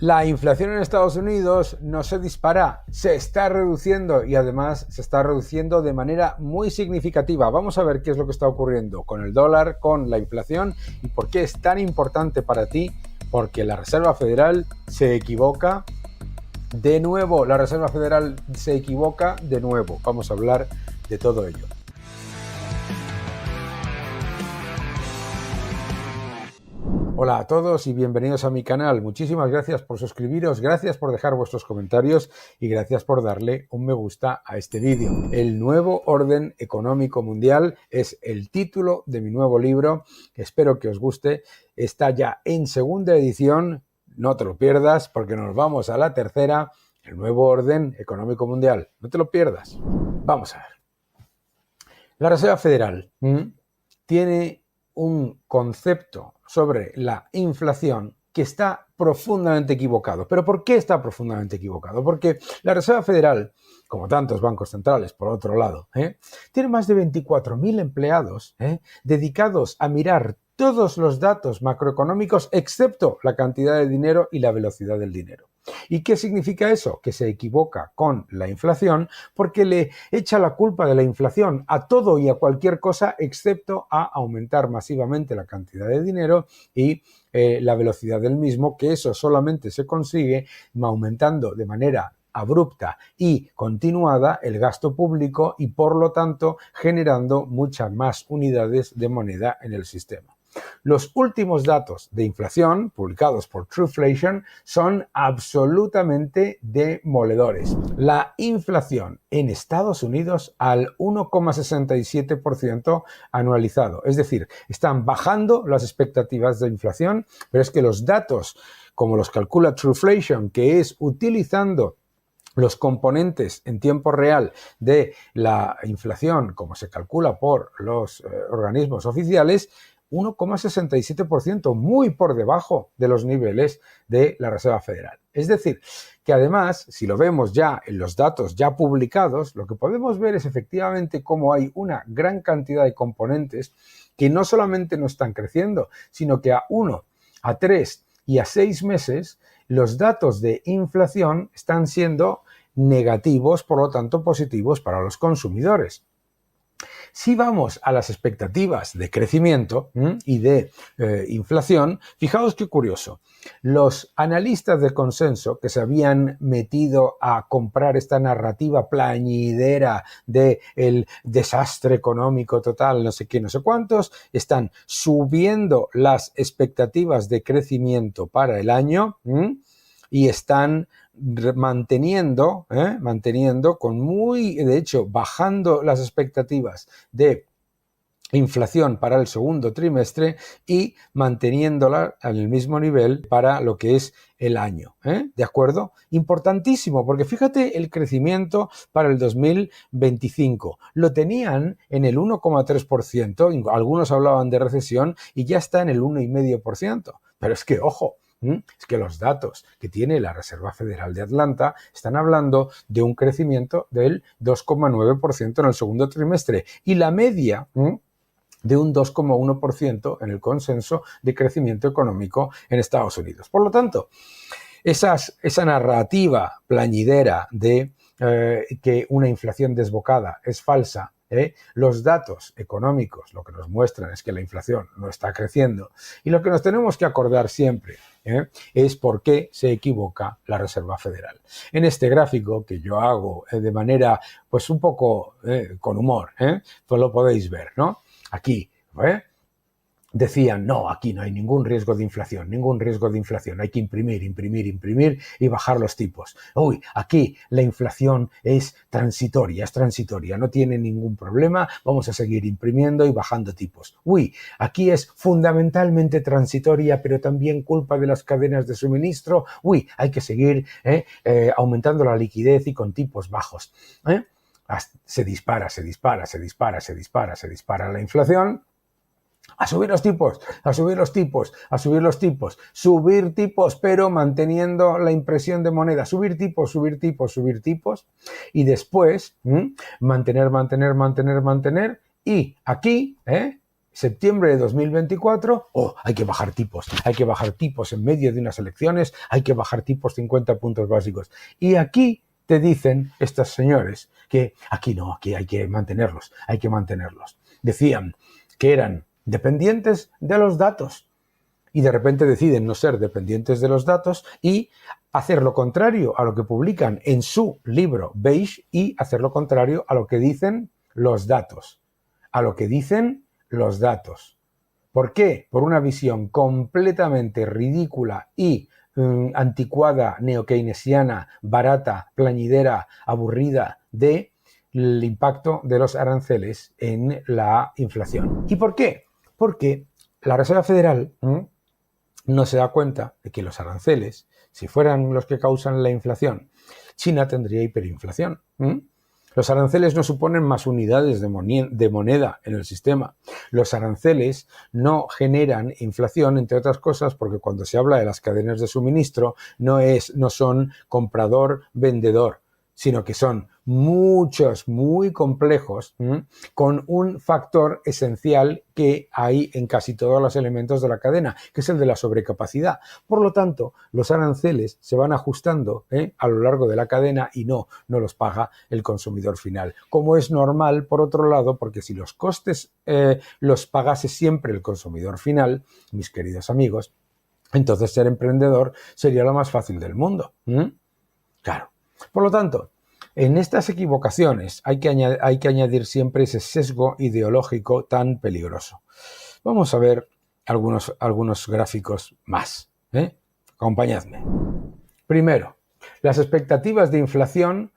La inflación en Estados Unidos no se dispara, se está reduciendo y además se está reduciendo de manera muy significativa. Vamos a ver qué es lo que está ocurriendo con el dólar, con la inflación y por qué es tan importante para ti, porque la Reserva Federal se equivoca de nuevo. La Reserva Federal se equivoca de nuevo. Vamos a hablar de todo ello. Hola a todos y bienvenidos a mi canal. Muchísimas gracias por suscribiros, gracias por dejar vuestros comentarios y gracias por darle un me gusta a este vídeo. El nuevo orden económico mundial es el título de mi nuevo libro. Espero que os guste. Está ya en segunda edición. No te lo pierdas porque nos vamos a la tercera. El nuevo orden económico mundial. No te lo pierdas. Vamos a ver. La Reserva Federal tiene un concepto sobre la inflación que está profundamente equivocado. ¿Pero por qué está profundamente equivocado? Porque la Reserva Federal, como tantos bancos centrales, por otro lado, tiene más de 24.000 empleados dedicados a mirar todos los datos macroeconómicos excepto la cantidad de dinero y la velocidad del dinero. ¿Y qué significa eso? Que se equivoca con la inflación porque le echa la culpa de la inflación a todo y a cualquier cosa excepto a aumentar masivamente la cantidad de dinero y la velocidad del mismo, que eso solamente se consigue aumentando de manera abrupta y continuada el gasto público y por lo tanto generando muchas más unidades de moneda en el sistema. Los últimos datos de inflación publicados por Truflation son absolutamente demoledores. La inflación en Estados Unidos al 1,67% anualizado. Es decir, están bajando las expectativas de inflación, pero es que los datos, como los calcula Truflation, que es utilizando los componentes en tiempo real de la inflación, como se calcula por los organismos oficiales, 1,67%, muy por debajo de los niveles de la Reserva Federal. Es decir, que además, si lo vemos ya en los datos ya publicados, lo que podemos ver es efectivamente cómo hay una gran cantidad de componentes que no solamente no están creciendo, sino que a 1, a 3 y a 6 meses los datos de inflación están siendo negativos, por lo tanto positivos para los consumidores. Si vamos a las expectativas de crecimiento y de inflación, fijaos qué curioso. Los analistas de consenso que se habían metido a comprar esta narrativa plañidera del desastre económico total, no sé qué, no sé cuántos, están subiendo las expectativas de crecimiento para el año y están manteniendo de hecho, bajando las expectativas de inflación para el segundo trimestre y manteniéndola al mismo nivel para lo que es el año. ¿De acuerdo? Importantísimo, porque fíjate el crecimiento para el 2025. Lo tenían en el 1,3%, algunos hablaban de recesión y ya está en el 1,5%. Pero es que, ojo, es que los datos que tiene la Reserva Federal de Atlanta están hablando de un crecimiento del 2,9% en el segundo trimestre y la media de un 2,1% en el consenso de crecimiento económico en Estados Unidos. Por lo tanto, esa narrativa plañidera de que una inflación desbocada es falsa, los datos económicos lo que nos muestran es que la inflación no está creciendo y lo que nos tenemos que acordar siempre es por qué se equivoca la Reserva Federal. En este gráfico que yo hago de manera pues un poco con humor, pues lo podéis ver, ¿no? Aquí, decían, no, aquí no hay ningún riesgo de inflación, hay que imprimir y bajar los tipos. Uy, aquí la inflación es transitoria, no tiene ningún problema, vamos a seguir imprimiendo y bajando tipos. Uy, aquí es fundamentalmente transitoria, pero también culpa de las cadenas de suministro. Uy, hay que seguir aumentando la liquidez y con tipos bajos. Se dispara la inflación. A subir los tipos, pero manteniendo la impresión de moneda, subir tipos, y después mantener, y aquí septiembre de 2024, hay que bajar tipos en medio de unas elecciones, hay que bajar tipos 50 puntos básicos. Y aquí te dicen estos señores que aquí no, aquí hay que mantenerlos. Decían que eran dependientes de los datos y de repente deciden no ser dependientes de los datos y hacer lo contrario a lo que publican en su libro Beige y hacer lo contrario a lo que dicen los datos. ¿Por qué? Por una visión completamente ridícula y anticuada, neokeynesiana, barata, plañidera, aburrida del impacto de los aranceles en la inflación. ¿Y por qué? Porque la Reserva Federal no se da cuenta de que los aranceles, si fueran los que causan la inflación, China tendría hiperinflación. Los aranceles no suponen más unidades de moneda en el sistema. Los aranceles no generan inflación, entre otras cosas, porque cuando se habla de las cadenas de suministro no son comprador-vendedor, sino que son muchos, muy complejos, con un factor esencial que hay en casi todos los elementos de la cadena, que es el de la sobrecapacidad. Por lo tanto, los aranceles se van ajustando a lo largo de la cadena y no los paga el consumidor final. Como es normal, por otro lado, porque si los costes los pagase siempre el consumidor final, mis queridos amigos, entonces ser emprendedor sería lo más fácil del mundo. Claro. Por lo tanto, en estas equivocaciones hay que añadir siempre ese sesgo ideológico tan peligroso. Vamos a ver algunos gráficos más. Acompañadme. Primero, las expectativas de inflación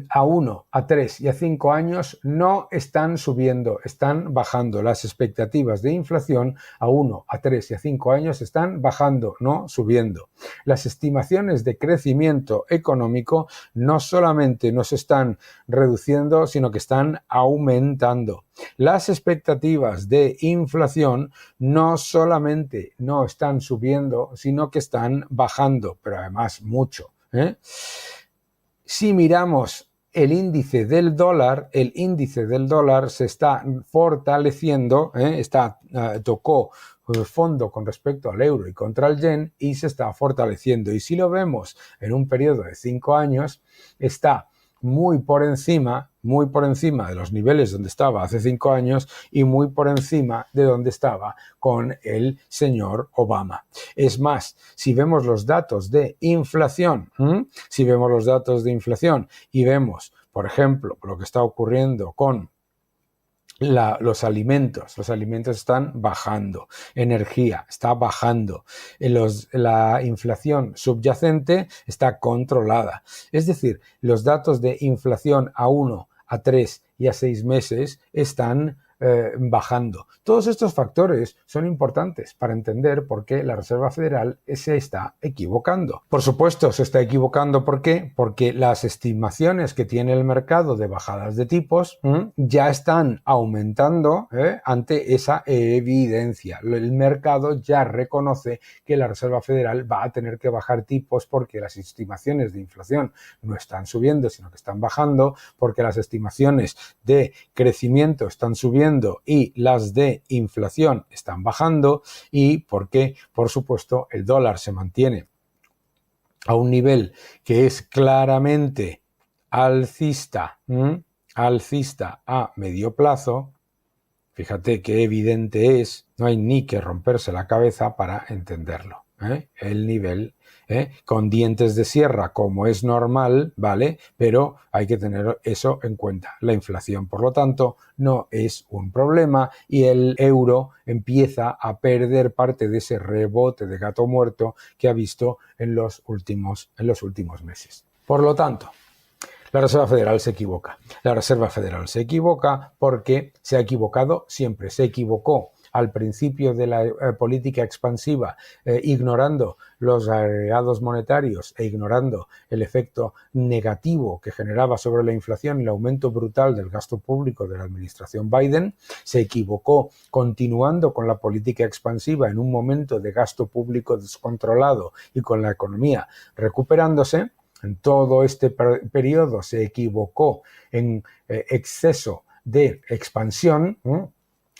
a 1, a 3 y a 5 años no están subiendo, están bajando. Las expectativas de inflación a 1, a 3 y a 5 años están bajando, no subiendo. Las estimaciones de crecimiento económico no solamente no se están reduciendo, sino que están aumentando. Las expectativas de inflación no solamente no están subiendo, sino que están bajando, pero además mucho. Si miramos el índice del dólar se está fortaleciendo, tocó fondo con respecto al euro y contra el yen y se está fortaleciendo. Y si lo vemos en un periodo de 5 años, está muy por encima de los niveles donde estaba hace 5 años y muy por encima de donde estaba con el señor Obama. Es más, si vemos los datos de inflación, y vemos, por ejemplo, lo que está ocurriendo con los alimentos están bajando, energía está bajando, la inflación subyacente está controlada. Es decir, los datos de inflación a 1, a 3 y a 6 meses están bajando. Todos estos factores son importantes para entender por qué la Reserva Federal se está equivocando. Por supuesto, se está equivocando. ¿Por qué? Porque las estimaciones que tiene el mercado de bajadas de tipos ya están aumentando ante esa evidencia. El mercado ya reconoce que la Reserva Federal va a tener que bajar tipos porque las estimaciones de inflación no están subiendo, sino que están bajando, porque las estimaciones de crecimiento están subiendo y las de inflación están bajando, y porque, por supuesto, el dólar se mantiene a un nivel que es claramente alcista a medio plazo. Fíjate qué evidente es, no hay ni que romperse la cabeza para entenderlo. El nivel con dientes de sierra, como es normal, ¿vale? Pero hay que tener eso en cuenta. La inflación, por lo tanto, no es un problema y el euro empieza a perder parte de ese rebote de gato muerto que ha visto en los últimos meses. Por lo tanto, la Reserva Federal se equivoca. La Reserva Federal se equivoca porque se ha equivocado siempre. Se equivocó al principio de la política expansiva, ignorando los agregados monetarios e ignorando el efecto negativo que generaba sobre la inflación y el aumento brutal del gasto público de la administración Biden. Se equivocó continuando con la política expansiva en un momento de gasto público descontrolado y con la economía recuperándose. En todo este periodo se equivocó en exceso de expansión,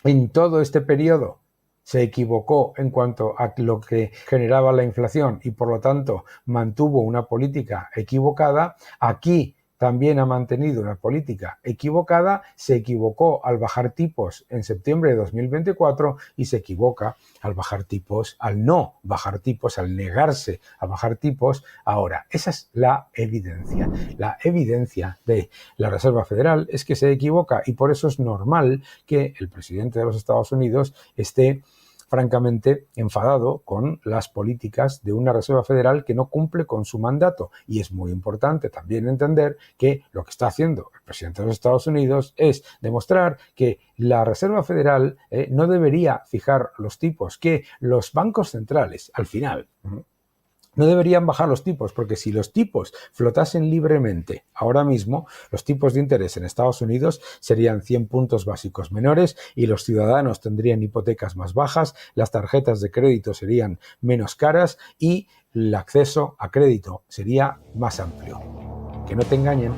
en todo este periodo se equivocó en cuanto a lo que generaba la inflación y por lo tanto mantuvo una política equivocada, aquí también ha mantenido una política equivocada, se equivocó al bajar tipos en septiembre de 2024 y se equivoca al bajar tipos, al no bajar tipos, al negarse a bajar tipos ahora. Esa es la evidencia. La evidencia de la Reserva Federal es que se equivoca y por eso es normal que el presidente de los Estados Unidos esté francamente enfadado con las políticas de una Reserva Federal que no cumple con su mandato. Y es muy importante también entender que lo que está haciendo el presidente de los Estados Unidos es demostrar que la Reserva Federal no debería fijar los tipos, que los bancos centrales, al final, no deberían bajar los tipos, porque si los tipos flotasen libremente ahora mismo, los tipos de interés en Estados Unidos serían 100 puntos básicos menores y los ciudadanos tendrían hipotecas más bajas, las tarjetas de crédito serían menos caras y el acceso a crédito sería más amplio. Que no te engañen.